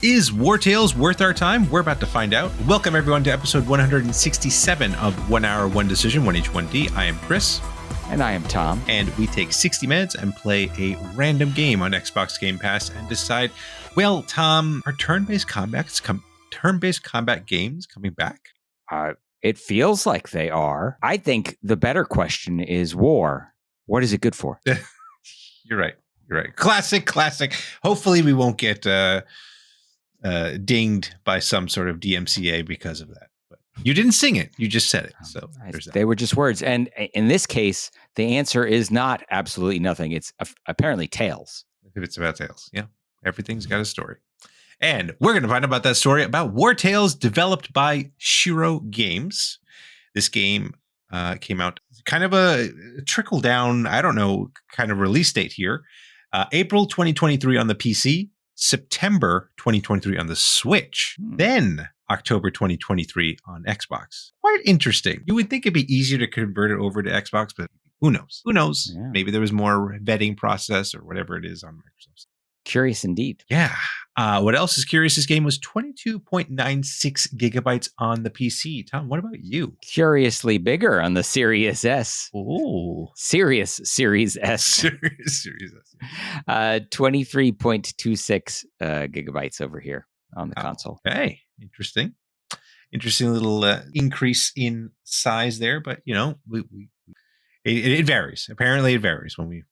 Is Wartales worth our time? We're about to find out. Welcome everyone to episode 167 of 1 Hour, 1 Decision, 1H1D. I am Chris. And I am Tom. And we take 60 minutes and play a random game on Xbox Game Pass and decide, well, Tom, are turn-based combat games coming back? It feels like they are. I think the better question is war. What is it good for? You're right. Classic. Hopefully we won't get dinged by some sort of DMCA because of that. But you didn't sing it. You just said it. So they were just words. And in this case, the answer is not absolutely nothing. It's apparently Tales. If it's about Tales. Yeah. Everything's got a story. And we're going to find out about that story about Wartales, developed by Shiro Games. This game came out kind of a trickle down, kind of release date here. April 2023 on the PC, September 2023 on the Switch, then October 2023 on Xbox. Quite interesting. You would think it'd be easier to convert it over to Xbox, but who knows? Yeah. Maybe there was more vetting process or whatever it is on Microsoft. Curious indeed. Yeah. What else is curious? This game was 22.96 gigabytes on the PC. Tom, what about you? Curiously bigger on the Series S. Ooh. Series S. Series S. 23.26 gigabytes over here on the console. Okay. Interesting little increase in size there, but it varies. Apparently it varies when you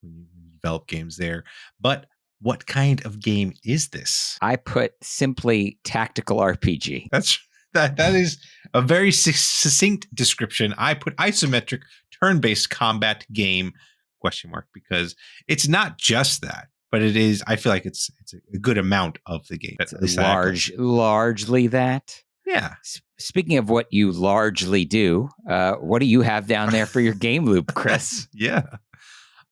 develop games there. But what kind of game is this? I put simply tactical RPG. That is a very succinct description. I put isometric turn-based combat game ? Because it's not just that, but it is. I feel like it's a good amount of the game. Largely that. Yeah. Speaking of what you largely do, what do you have down there for your game loop, Chris? Yeah.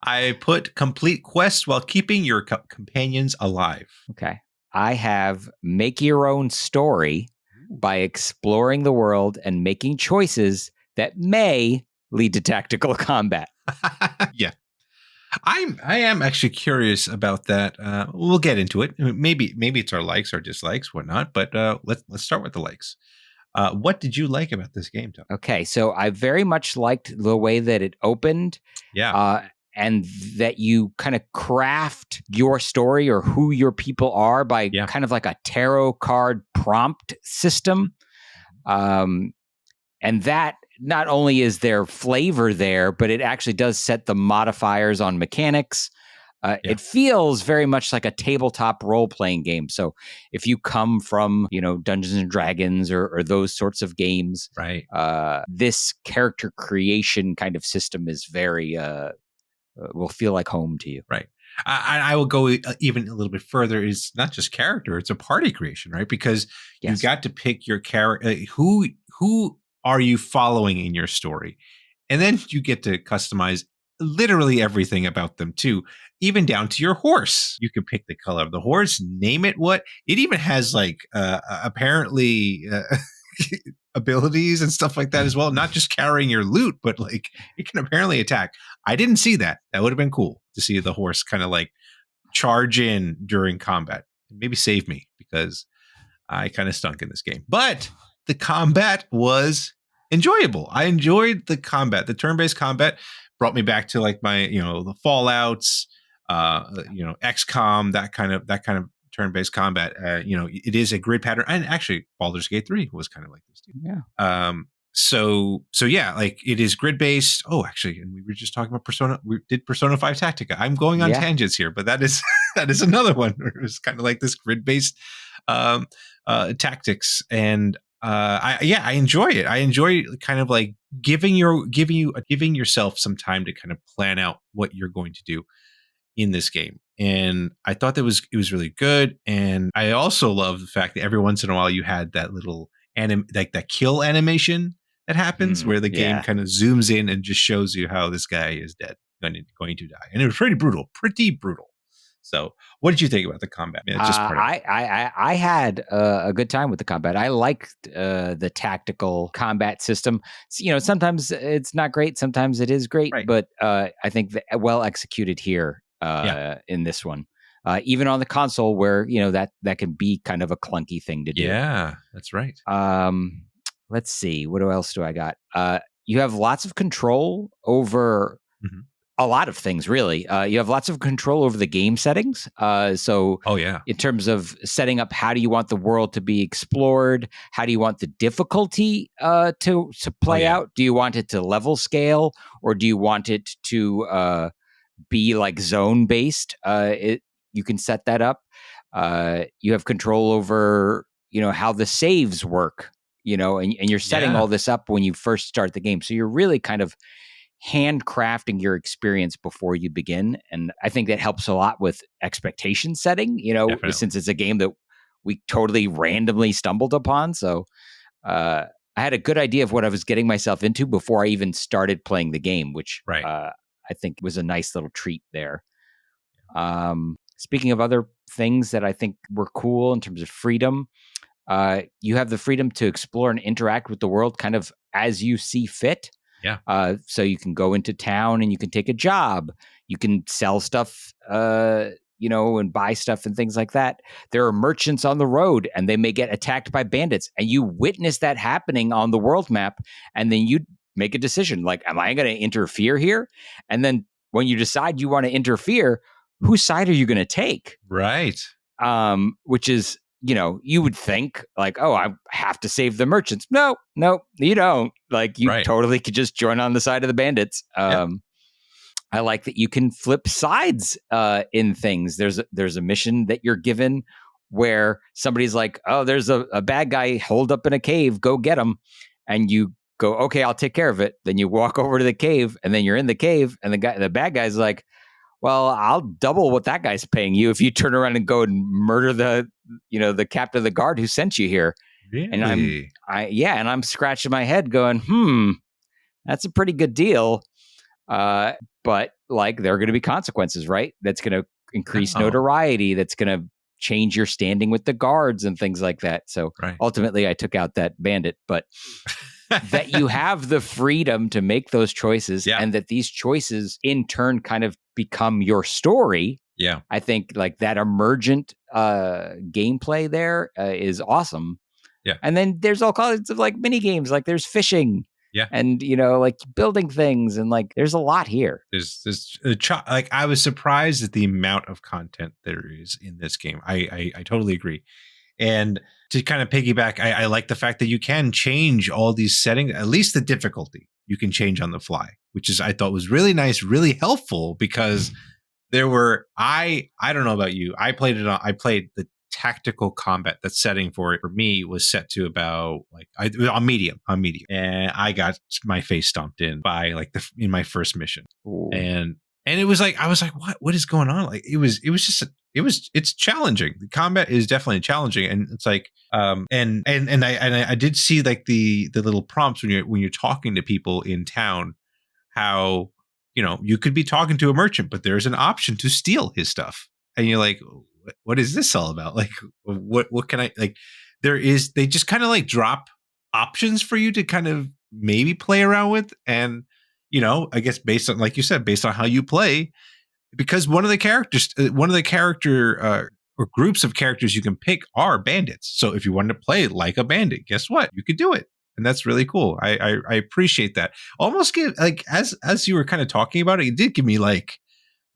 I put complete quests while keeping your companions alive. Okay. I have make your own story by exploring the world and making choices that may lead to tactical combat. Yeah. I am actually curious about that. We'll get into it. Maybe it's our likes or dislikes, whatnot. But let's start with the likes. What did you like about this game, Tom? Okay, so I very much liked the way that it opened. Yeah. And that you kind of craft your story or who your people are by kind of like a tarot card prompt system. And that not only is there flavor there, but it actually does set the modifiers on mechanics. It feels very much like a tabletop role-playing game. So if you come from, Dungeons and Dragons or those sorts of games, right? This character creation kind of system is very... will feel like home to you. Right. I will go even a little bit further. It's not just character, it's a party creation, right? Because you got to pick your character. Who are you following in your story? And then you get to customize literally everything about them too, even down to your horse. You can pick the color of the horse, name it what. It even has apparently... abilities and stuff like that as well. Not just carrying your loot, but it can apparently attack. I didn't see that. That would have been cool to see the horse kind of charge in during combat. Maybe save me because I kind of stunk in this game. But the combat was enjoyable. I enjoyed the combat. The turn-based combat brought me back to my, the Fallouts, XCOM, that kind of turn-based combat. It is a grid pattern, and actually Baldur's Gate 3 was kind of like this too. Yeah. So yeah, it is grid-based. Oh, actually, and we were just talking about Persona. We did Persona 5 Tactica. I'm going on tangents here, but that is another one where it was kind of like this grid-based tactics, and I enjoy it. I enjoy kind of giving yourself some time to kind of plan out what you're going to do in this game. And I thought it was really good. And I also love the fact that every once in a while you had that little that kill animation that happens where the game kind of zooms in and just shows you how this guy is dead, going to die. And it was pretty brutal. So what did you think about the combat? I had a good time with the combat. I liked the tactical combat system. Sometimes it's not great. Sometimes it is great. Right. But I think well executed here in this one. even on the console where, that can be kind of a clunky thing to do. Yeah, that's right. Let's see. What else do I got? You have lots of control over a lot of things, really. You have lots of control over the game settings. In terms of setting up, how do you want the world to be explored? How do you want the difficulty to play out? Do you want it to level scale, or do you want it to be like zone based? You can set that up. You have control over, how the saves work, and you're setting all this up when you first start the game. So you're really kind of handcrafting your experience before you begin. And I think that helps a lot with expectation setting, Definitely. Since it's a game that we totally randomly stumbled upon. So I had a good idea of what I was getting myself into before I even started playing the game, which I think was a nice little treat there. Speaking of other things that I think were cool in terms of freedom, you have the freedom to explore and interact with the world kind of as you see fit. Yeah. So you can go into town and you can take a job. You can sell stuff, and buy stuff and things like that. There are merchants on the road and they may get attacked by bandits, and you witness that happening on the world map. And then you make a decision like, am I going to interfere here? And then when you decide you want to interfere, whose side are you going to take? Right. Which is, you would think like, oh, I have to save the merchants. No, you don't. Like, you totally could just join on the side of the bandits. I like that you can flip sides in things. There's a mission that you're given where somebody's like, oh, there's a bad guy holed up in a cave. Go get him. And you go, okay, I'll take care of it. Then you walk over to the cave, and then you're in the cave, and the bad guy's like, well, I'll double what that guy's paying you if you turn around and go and murder the captain of the guard who sent you here. Really? And I'm scratching my head going, that's a pretty good deal. But like, there are going to be consequences, right? That's going to increase notoriety. That's going to change your standing with the guards and things like that. So ultimately I took out that bandit, but that you have the freedom to make those choices, and that these choices in turn kind of become your story. Yeah. I think like that emergent gameplay there is awesome. Yeah. And then there's all kinds of like mini games, like there's fishing. Yeah. And, like building things, and like there's a lot here. There's like, I was surprised at the amount of content there is in this game. I totally agree. And to kind of piggyback, I like the fact that you can change all these settings, at least the difficulty you can change on the fly, which is, I thought was really nice, really helpful, because there were, I don't know about you. I played the tactical combat. That setting for it for me was set to about on medium, and I got my face stomped in by in my first mission. Ooh. And it was like, I was like, what is going on? Like, it's challenging. The combat is definitely challenging. And it's like, and I did see like the little prompts when you're talking to people in town, how, you could be talking to a merchant, but there's an option to steal his stuff. And you're like, what is this all about? Like, what can I, like, they just kind of like drop options for you to kind of maybe play around with. And, I guess based on, like you said, based on how you play, because one of the character or groups of characters you can pick are bandits. So if you wanted to play like a bandit, guess what? You could do it. And that's really cool. I appreciate that. Almost give, like, as you were kind of talking about it, it did give me like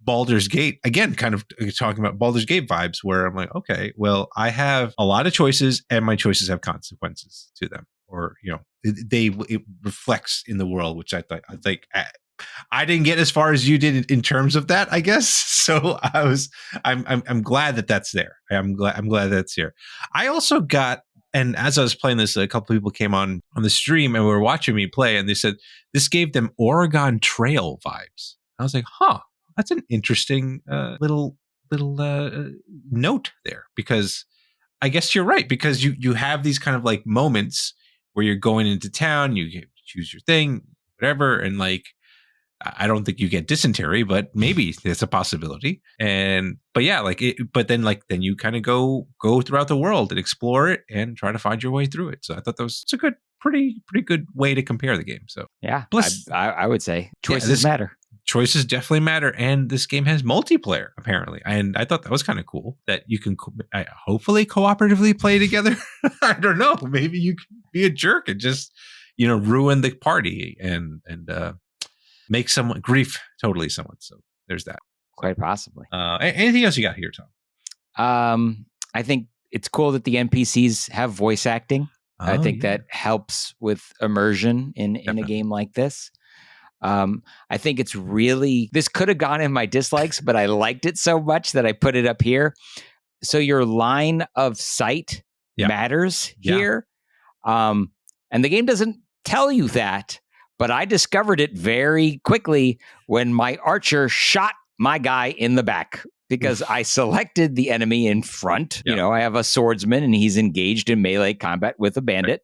Baldur's Gate, again, kind of talking about Baldur's Gate vibes, where I'm like, okay, well, I have a lot of choices and my choices have consequences to them. Or, it reflects in the world, which I think I didn't get as far as you did in terms of that, I guess. So I'm glad that that's there. I'm glad that's here. I also got, and as I was playing this, a couple people came on the stream and were watching me play, and they said this gave them Oregon Trail vibes. I was like, that's an interesting little note there, because I guess you're right, because you have these kind of like moments where you're going into town, you choose your thing, whatever, and like, I don't think you get dysentery, but maybe it's a possibility. But yeah, then you kind of go throughout the world and explore it and try to find your way through it. So I thought it's a pretty good way to compare the game. So yeah, plus, I would say choices matter. choices definitely matter, and this game has multiplayer apparently, and I thought that was kind of cool that you can hopefully cooperatively play together. I don't know, maybe you can be a jerk and just ruin the party and make someone grief totally someone. So there's that. Quite possibly. Anything else you got here, Tom? I think it's cool that the NPCs have voice acting. I think that helps with immersion in a game like this. I think it's really, this could have gone in my dislikes, but I liked it so much that I put it up here. So your line of sight matters here. And the game doesn't tell you that, but I discovered it very quickly when my archer shot my guy in the back because I selected the enemy in front. You know, I have a swordsman and he's engaged in melee combat with a bandit. Right.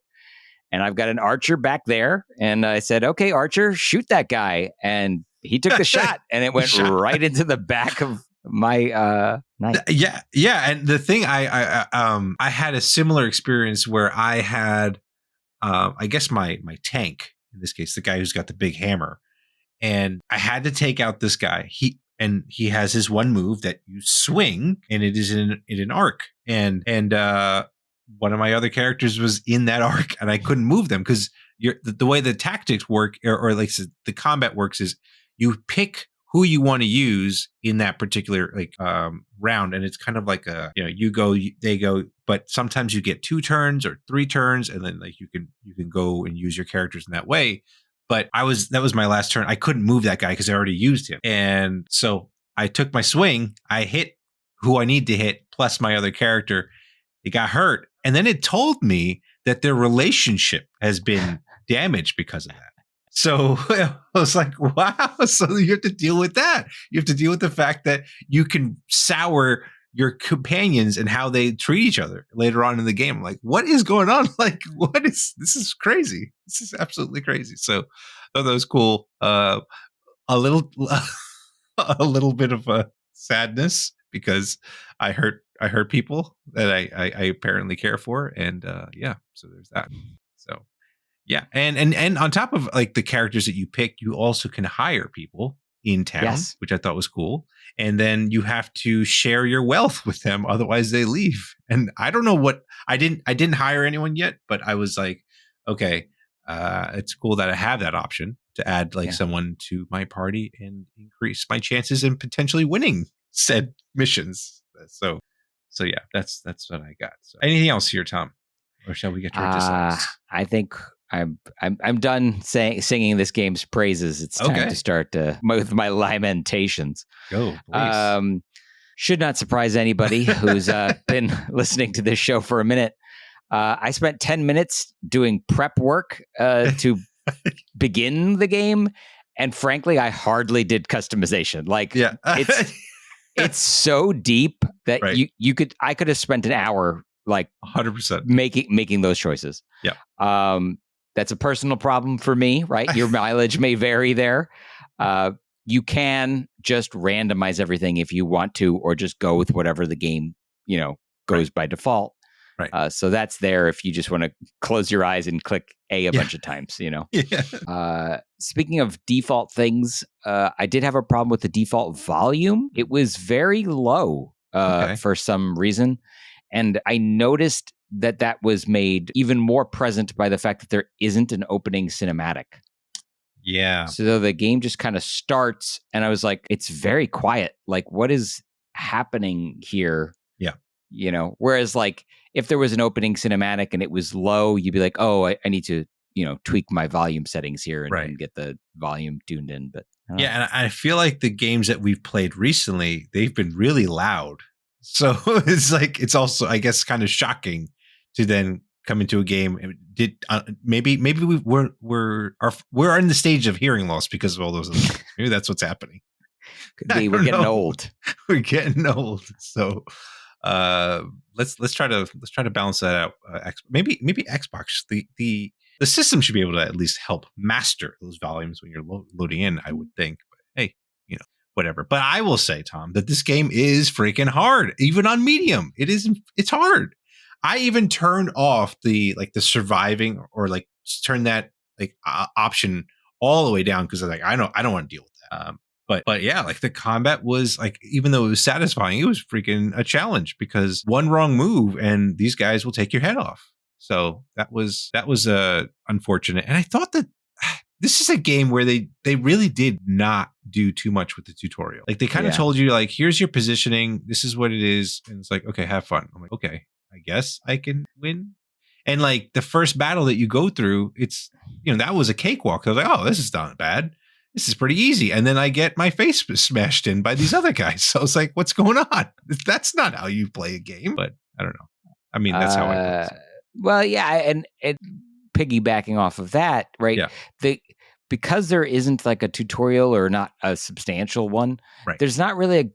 And I've got an archer back there. And I said, okay, archer, shoot that guy. And he took the shot and it went right into the back of my knight. Yeah. And the thing, I had a similar experience where I had, I guess my tank, in this case, the guy who's got the big hammer. And I had to take out this guy. He has his one move that you swing, and it is in an arc. And one of my other characters was in that arc, and I couldn't move them because the way the tactics work, or like the combat works, is you pick who you want to use in that particular round, and it's kind of like you go, they go, but sometimes you get 2 turns or 3 turns, and then like you can go and use your characters in that way. But that was my last turn. I couldn't move that guy because I already used him. And so I took my swing. I hit who I need to hit plus my other character. It got hurt. And then it told me that their relationship has been damaged because of that. So I was like, wow. So you have to deal with that. You have to deal with the fact that you can sour your companions and how they treat each other later on in the game. I'm like, what is going on? Like, this is crazy. This is absolutely crazy. So I thought that was cool. A little bit of a sadness because I hurt people that I apparently care for. And so there's that. So yeah. And on top of like the characters that you pick, you also can hire people in town, which I thought was cool. And then you have to share your wealth with them, otherwise they leave. And I don't know what I didn't hire anyone yet, but I was like, okay, it's cool that I have that option to add someone to my party and increase my chances in potentially winning said missions. So yeah, that's what I got. So anything else here, Tom? Or shall we get to our dislikes? I think I'm done singing this game's praises. It's time to start with my lamentations. Go, please. Should not surprise anybody who's been listening to this show for a minute. I spent 10 minutes doing prep work to begin the game, and frankly, I hardly did customization. Like, it's so deep that I could have spent an hour, like 100% making those choices. Yeah. That's a personal problem for me, right? Your mileage may vary there. You can just randomize everything if you want to, or just go with whatever the game, goes by default. Right. So that's there if you just want to close your eyes and click a bunch of times, Yeah. Speaking of default things, I did have a problem with the default volume. It was very low for some reason. And I noticed that was made even more present by the fact that there isn't an opening cinematic. Yeah. So the game just kind of starts, and I was like, it's very quiet. Like, what is happening here? Yeah. Whereas like if there was an opening cinematic and it was low, you'd be like, oh, I need to, tweak my volume settings here and get the volume tuned in. But yeah, and I feel like the games that we've played recently, they've been really loud. So it's also, I guess, kind of shocking to then come into a game. Maybe we're in the stage of hearing loss because of all those things. Maybe that's what's happening. Could be. We're getting old. We're getting old. So let's try to balance that out. Maybe Xbox, the system should be able to at least help master those volumes when you're loading in, I would think. But hey, whatever. But I will say, Tom, that this game is freaking hard, even on medium. It's hard. I even turned off the surviving, or like turn that option all the way down because I was like, I don't want to deal with that. But yeah, like the combat was like, even though it was satisfying, it was freaking a challenge because one wrong move and these guys will take your head off. So that was unfortunate. And I thought that this is a game where they really did not do too much with the tutorial. Like they kind of told you like, here's your positioning, this is what it is, and it's like, okay, have fun. I'm like, okay, I guess I can win. And like the first battle that you go through, it's, that was a cakewalk. I was like, oh, this is not bad. This is pretty easy. And then I get my face smashed in by these other guys. So I was like, what's going on? That's not how you play a game. But I don't know. I mean, that's how I play. So. Well, yeah. And piggybacking off of that, right? Yeah. Because there isn't like a tutorial or not a substantial one, right. There's not really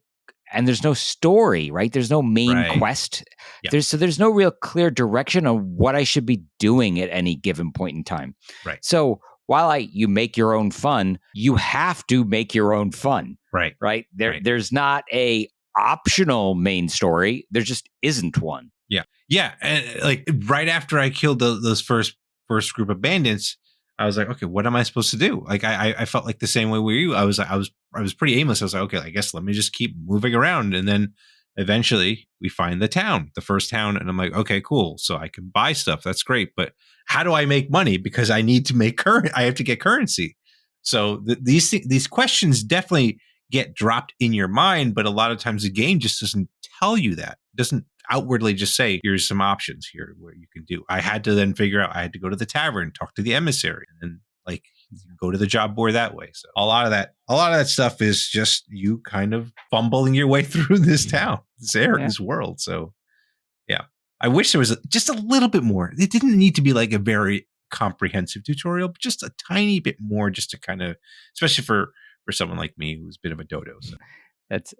and there's no story, right? There's no main quest. Yeah. There's no real clear direction on what I should be doing at any given point in time. Right. So while you make your own fun, you have to make your own fun. Right. Right. There's not a optional main story. There just isn't one. Yeah. Yeah. And like right after I killed those first group of bandits, I was like, okay, what am I supposed to do? Like I felt like the same way where you. I was pretty aimless. I was like, okay, I guess let me just keep moving around. And then eventually we find the first town, and I'm like, okay, cool. So I can buy stuff. That's great. But how do I make money? Because I need to make I have to get currency. So these questions definitely get dropped in your mind, but a lot of times the game just doesn't tell you that. It doesn't outwardly just say, here's some options here where you can do. I had to then figure out, I had to go to the tavern, talk to the emissary, and then like go to the job board that way. So a lot of that stuff is just you kind of fumbling your way through this town, this world. So yeah, I wish there was just a little bit more. It didn't need to be like a very comprehensive tutorial, but just a tiny bit more, just to kind of, especially for someone like me who's a bit of a dodo. So that's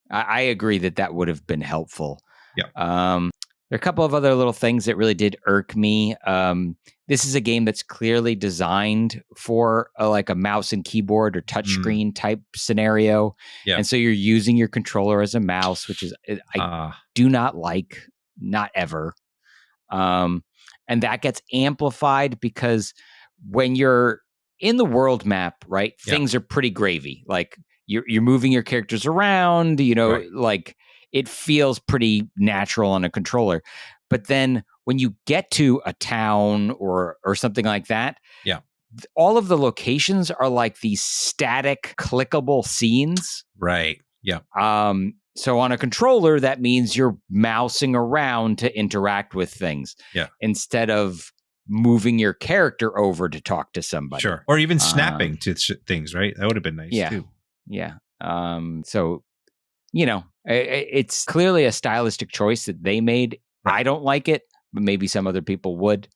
I agree that would have been helpful. Yeah. There are a couple of other little things that really did irk me. This is a game that's clearly designed for like a mouse and keyboard or touchscreen type scenario. Yeah. And so you're using your controller as a mouse, which is I do not like, not ever. And that gets amplified because when you're in the world map, right, things are pretty gravy. Like you're moving your characters around, like it feels pretty natural on a controller. But then when you get to a town or something like that, all of the locations are like these static clickable scenes. Right. Yeah. So on a controller, that means you're mousing around to interact with things. Yeah. Instead of moving your character over to talk to somebody. Sure. Or even snapping to things, right? That would have been nice too. Yeah. So, it's clearly a stylistic choice that they made. Right. I don't like it, but maybe some other people would.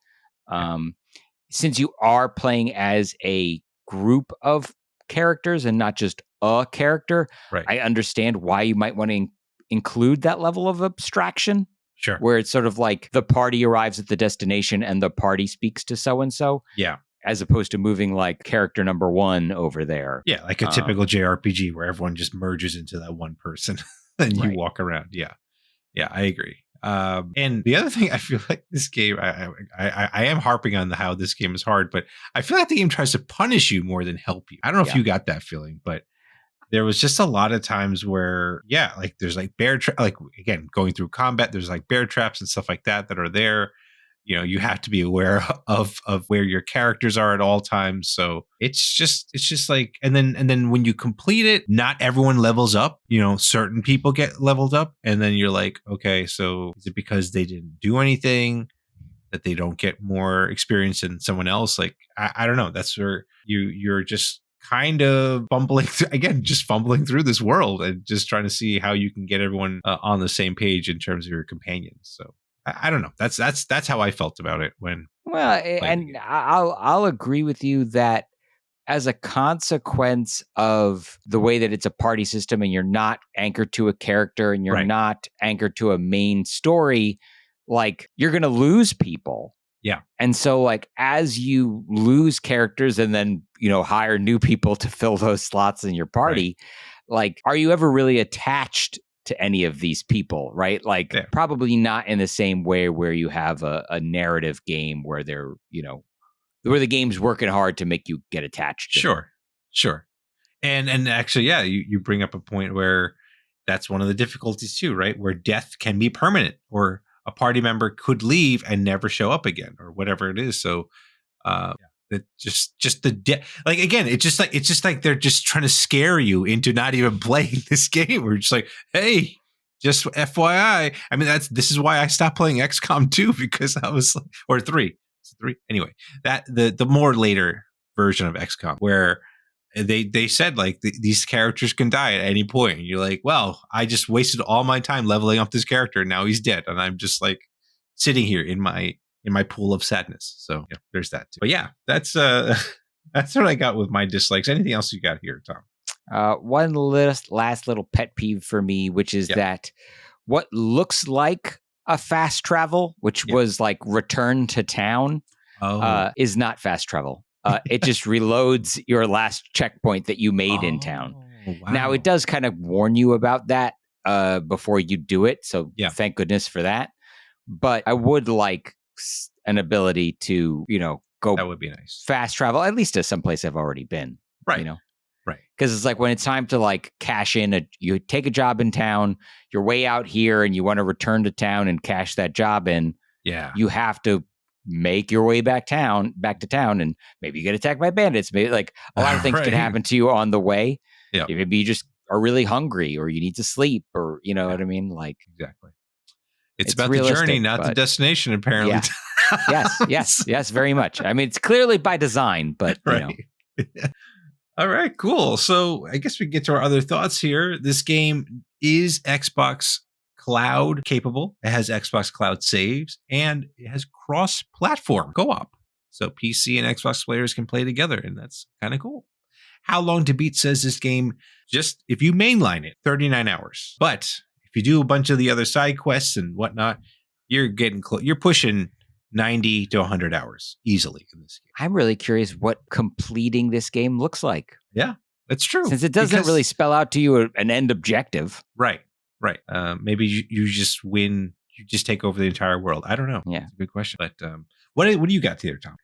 Since you are playing as a group of characters and not just a character, right. I understand why you might want to include that level of abstraction. Sure. Where it's sort of like the party arrives at the destination and the party speaks to so-and-so. Yeah. As opposed to moving like character number one over there. Yeah, like a typical JRPG where everyone just merges into that one person and you walk around. Yeah. Yeah, I agree. And the other thing, I feel like this game, I am harping on how this game is hard, but I feel like the game tries to punish you more than help you. I don't know if you got that feeling, but there was just a lot of times where, like there's like like again, going through combat, there's like bear traps and stuff like that are there. You have to be aware of where your characters are at all times. So it's just like, and then when you complete it, not everyone levels up. Certain people get leveled up, and then you're like, okay, so is it because they didn't do anything that they don't get more experience than someone else? Like, I don't know. That's where you're just kind of fumbling through this world and just trying to see how you can get everyone on the same page in terms of your companions. So I don't know. That's how I felt about it when. Well, and I'll agree with you that as a consequence of the way that it's a party system and you're not anchored to a character and you're not anchored to a main story, like you're going to lose people. Yeah. And so like as you lose characters and then, hire new people to fill those slots in your party, like are you ever really attached to any of these people, right? Like probably not in the same way where you have a narrative game where they're, where the game's working hard to make you get attached to them. Sure. And actually, yeah, you bring up a point where that's one of the difficulties too, right? Where death can be permanent, or a party member could leave and never show up again, or whatever it is. So that just the like, again, it's just like they're just trying to scare you into not even playing this game. We're just like, hey, just FYI. I mean, this is why I stopped playing XCOM 2, because I was like, or 3. It's 3 anyway. That the more later version of XCOM, where they said like these characters can die at any point, and you're like, well, I just wasted all my time leveling up this character, and now he's dead, and I'm just like sitting here in my pool of sadness. So yeah, there's that too. But yeah, that's that's what I got with my dislikes. Anything else you got here, Tom? One last little pet peeve for me, which is that what looks like a fast travel, which was like return to town, is not fast travel. It just reloads your last checkpoint that you made in town. Wow. Now, it does kind of warn you about that before you do it. So thank goodness for that. But I would like an ability to, go, that would be nice, fast travel, at least to someplace I've already been. Right. Right. Because it's like when it's time to like cash in, you take a job in town, you're way out here and you want to return to town and cash that job in. Yeah. You have to make your way back to town, and maybe you get attacked by bandits. Maybe like a lot of things could happen to you on the way. Yeah. Maybe you just are really hungry, or you need to sleep, or what I mean? Like, exactly. It's about the journey, not the destination, apparently. Yeah. Yes, very much. I mean, it's clearly by design, but All right, cool. So I guess we can get to our other thoughts here. This game is Xbox Cloud capable. It has Xbox Cloud saves, and it has cross-platform co-op. So PC and Xbox players can play together, and that's kind of cool. How Long to Beat says this game, just if you mainline it, 39 hours. But if you do a bunch of the other side quests and whatnot, you're getting close. You're pushing 90 to 100 hours easily in this game. I'm really curious what completing this game looks like. Yeah, that's true. Since it doesn't really spell out to you an end objective. Right. Maybe you just win. You just take over the entire world. I don't know. Yeah, that's a good question. But what do you got here, Tom?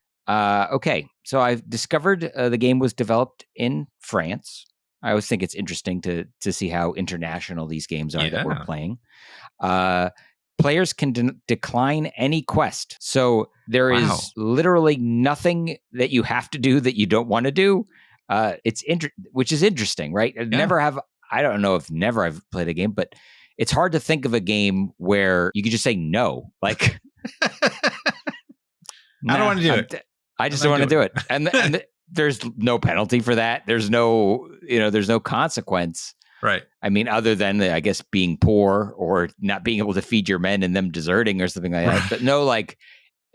Okay, so I've discovered the game was developed in France. I always think it's interesting to see how international these games are that we're playing. Players can decline any quest. So there is literally nothing that you have to do that you don't want to do. Which is interesting, right? I don't know if I've played a game, but it's hard to think of a game where you could just say no. Like, I don't want to do it. I just don't want to do it. And there's no penalty for that. There's no consequence. Right. I mean, other than, I guess, being poor or not being able to feed your men and them deserting or something like that, but no like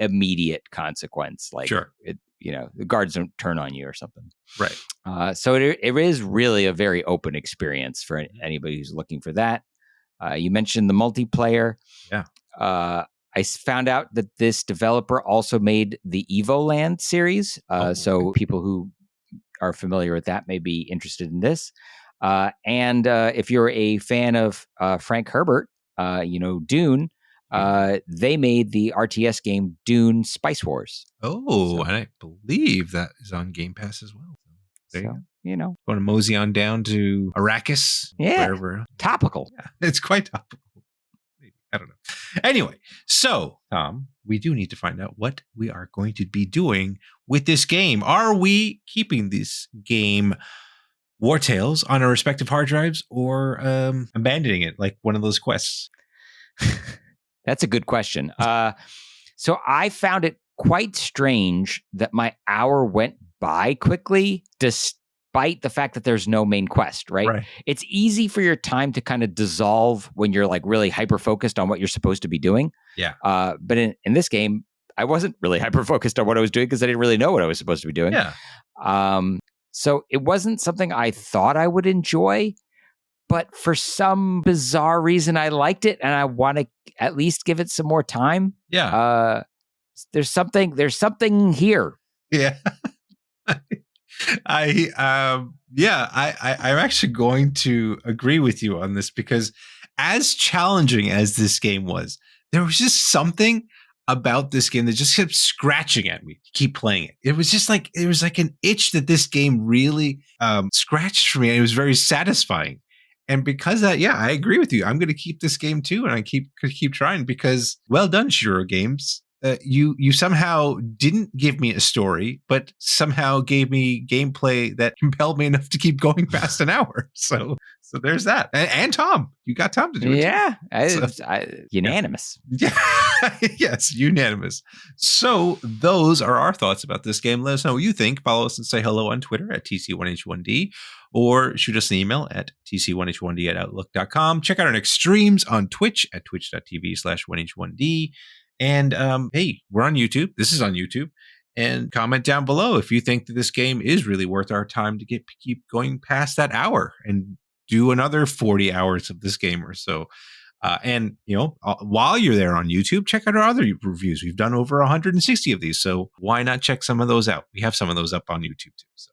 immediate consequence. Like, the guards don't turn on you or something. Right. So it is really a very open experience for anybody who's looking for that. You mentioned the multiplayer. Yeah. I found out that this developer also made the Evoland series. So people who are familiar with that may be interested in this. And if you're a fan of Frank Herbert, Dune, they made the RTS game Dune Spice Wars. Oh, and I believe that is on Game Pass as well. Want to mosey on down to Arrakis? Yeah, wherever. Topical. Yeah, it's quite topical. Maybe. I don't know. Anyway, so Tom, we do need to find out what we are going to be doing with this game. Are we keeping this game Wartales on our respective hard drives, or abandoning it like one of those quests? That's a good question. So I found it quite strange that my hour went by quickly, despite the fact that there's no main quest, right? It's easy for your time to kind of dissolve when you're like really hyper-focused on what you're supposed to be doing. Yeah. But in this game, I wasn't really hyper-focused on what I was doing because I didn't really know what I was supposed to be doing. Yeah. So it wasn't something I thought I would enjoy, but for some bizarre reason, I liked it, and I want to at least give it some more time. Yeah. There's something here. Yeah. I'm actually going to agree with you on this, because as challenging as this game was, there was just something about this game that just kept scratching at me to keep playing it. It was like an itch that this game really scratched for me. And it was very satisfying. And because of that, yeah, I agree with you. I'm going to keep this game too, and I keep trying because well done, Shiro Games. You somehow didn't give me a story, but somehow gave me gameplay that compelled me enough to keep going past an hour. So there's that. And Tom, you got Tom to do it. Yeah, unanimous. Yeah. Yes, unanimous. So those are our thoughts about this game. Let us know what you think. Follow us and say hello on Twitter at TC1H1D, or shoot us an email at TC1H1D@outlook.com. Check out our next streams on Twitch at twitch.tv/1H1D. And hey, we're on YouTube. This is on YouTube. And comment down below if you think that this game is really worth our time to keep going past that hour and do another 40 hours of this game or so. And, while you're there on YouTube, check out our other reviews. We've done over 160 of these. So why not check some of those out? We have some of those up on YouTube too. So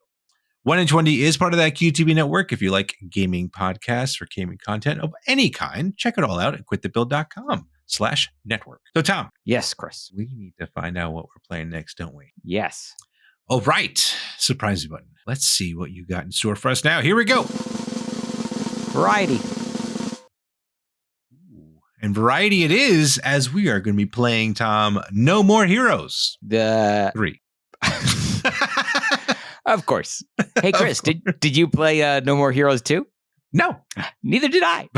1H1D is part of that QTV network. If you like gaming podcasts or gaming content of any kind, check it all out at quitthebuild.com/network. So Tom. Yes, Chris. We need to find out what we're playing next, don't we? Yes. All right. Surprise button. Let's see what you got in store for us now. Here we go. Variety. And variety it is, as we are going to be playing, Tom, No More Heroes. The 3. Of course. Hey, Chris, did you play No More Heroes 2? No. Neither did I.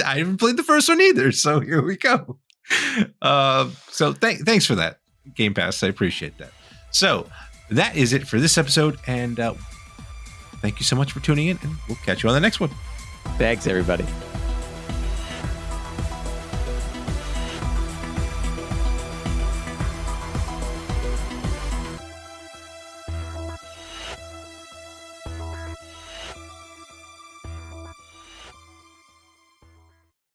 I haven't played the first one either, so here we go. So thanks for that, Game Pass. I appreciate that. So that is it for this episode, and thank you so much for tuning in, and we'll catch you on the next one. Thanks, everybody.